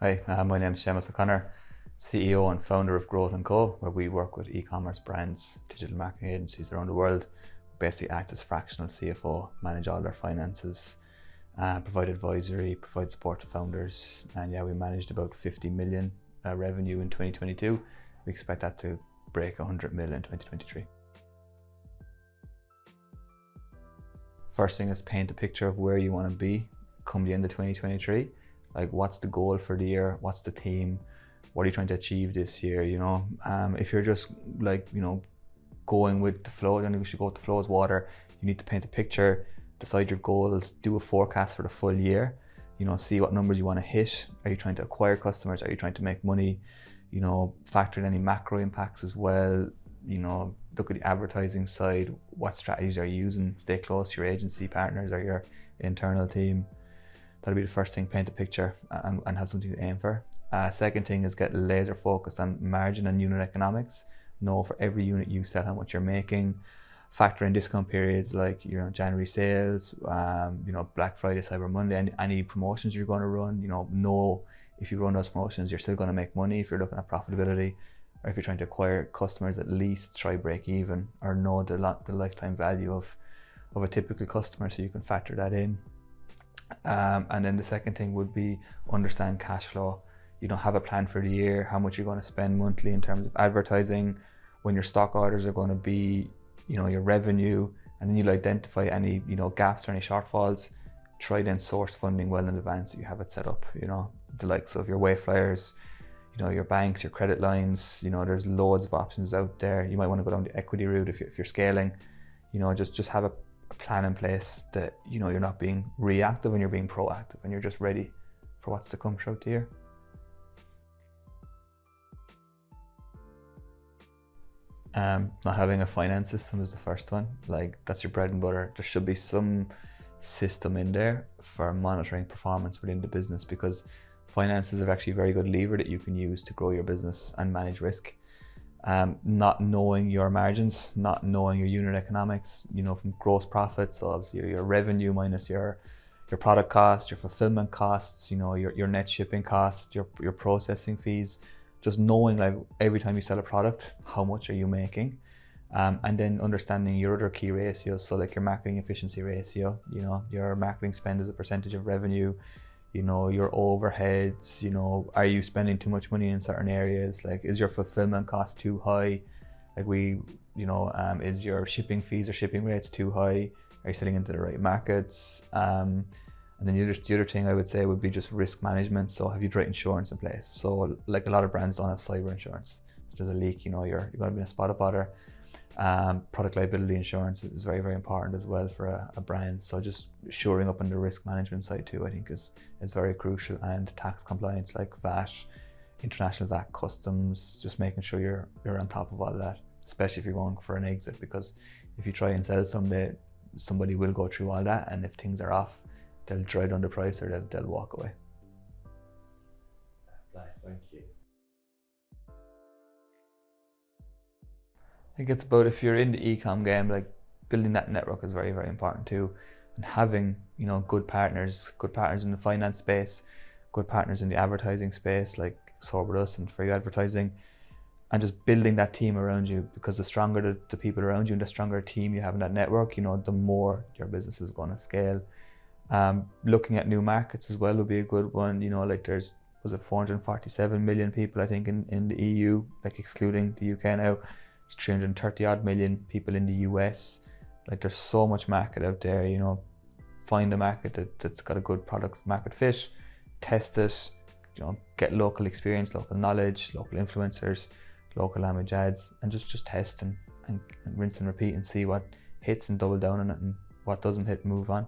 Hi, my name is Seamus O'Connor, CEO and founder of Growth & Co, where we work with e-commerce brands, digital marketing agencies around the world. We basically act as fractional CFO, manage all their finances, provide advisory, provide support to founders. And yeah, we managed about 50 million revenue in 2022. We expect that to break 100 million in 2023. First thing is paint a picture of where you want to be come the end of 2023. Like, what's the goal for the year? What's the theme? What are you trying to achieve this year? If you're just going with the flow, then you should go with the flow as water. You need to paint a picture, decide your goals, do a forecast for the full year. See what numbers you want to hit. Are you trying to acquire customers? Are you trying to make money? Factor in any macro impacts as well. Look at the advertising side. What strategies are you using? Stay close to your agency partners or your internal team. That'll be the first thing, paint a picture and have something to aim for. Second thing is get laser focused on margin and unit economics. Know for every unit you sell how much you're making. Factor in discount periods like January sales, Black Friday, Cyber Monday, any promotions you're going to run. Know if you run those promotions, you're still going to make money if you're looking at profitability, or if you're trying to acquire customers, at least try break even or know the lifetime value of a typical customer, so you can factor that in. And then the second thing would be understand cash flow. Have a plan for the year, how much you're going to spend monthly in terms of advertising, when your stock orders are going to be, your revenue, and then you'll identify any, gaps or any shortfalls. Try then source funding well in advance so you have it set up, the likes of your Wayflyers, your banks, your credit lines. There's loads of options out there. You might want to go down the equity route if you're scaling. Just have a plan in place that you're not being reactive and you're being proactive, and you're just ready for what's to come throughout the year. Not having a finance system is the first one. Like, that's your bread and butter. There should be some system in there for monitoring performance within the business, because finances are actually a very good lever that you can use to grow your business and manage risk. Not knowing your margins, not knowing your unit economics, from gross profits, so obviously your revenue minus your product cost, your fulfillment costs, your net shipping cost, your processing fees. Just knowing, like, every time you sell a product, how much are you making? And then understanding your other key ratios, so like your marketing efficiency ratio, your marketing spend as a percentage of revenue, your overheads, are you spending too much money in certain areas? Like, is your fulfillment cost too high? Like is your shipping fees or shipping rates too high? Are you selling into the right markets? And then the other thing I would say would be just risk management. So have you the right insurance in place? So like, a lot of brands don't have cyber insurance. If there's a leak, you're going to be in a spot of bother. Product liability insurance is very, very important as well for a brand. So just shoring up on the risk management side too, I think is very crucial. And tax compliance, like VAT, international VAT, customs, just making sure you're on top of all of that, especially if you're going for an exit, because if you try and sell someday, somebody will go through all that, and if things are off, they'll try down the price or they'll walk away. Thank you. I think it's about, if you're in the e-com game, like, building that network is very, very important too. And having, good partners in the finance space, good partners in the advertising space, like Soar with us and For You Advertising, and just building that team around you, because the stronger the people around you and the stronger team you have in that network, the more your business is going to scale. Looking at new markets as well would be a good one. Like, was it 447 million people, I think, in the EU, like excluding the UK now. There's 330 odd million people in the US. Like, there's so much market out there. Find a market that's got a good product market fit, test it, get local experience, local knowledge, local influencers, local language ads, and just test and rinse and repeat and see what hits and double down on it, and what doesn't hit, move on.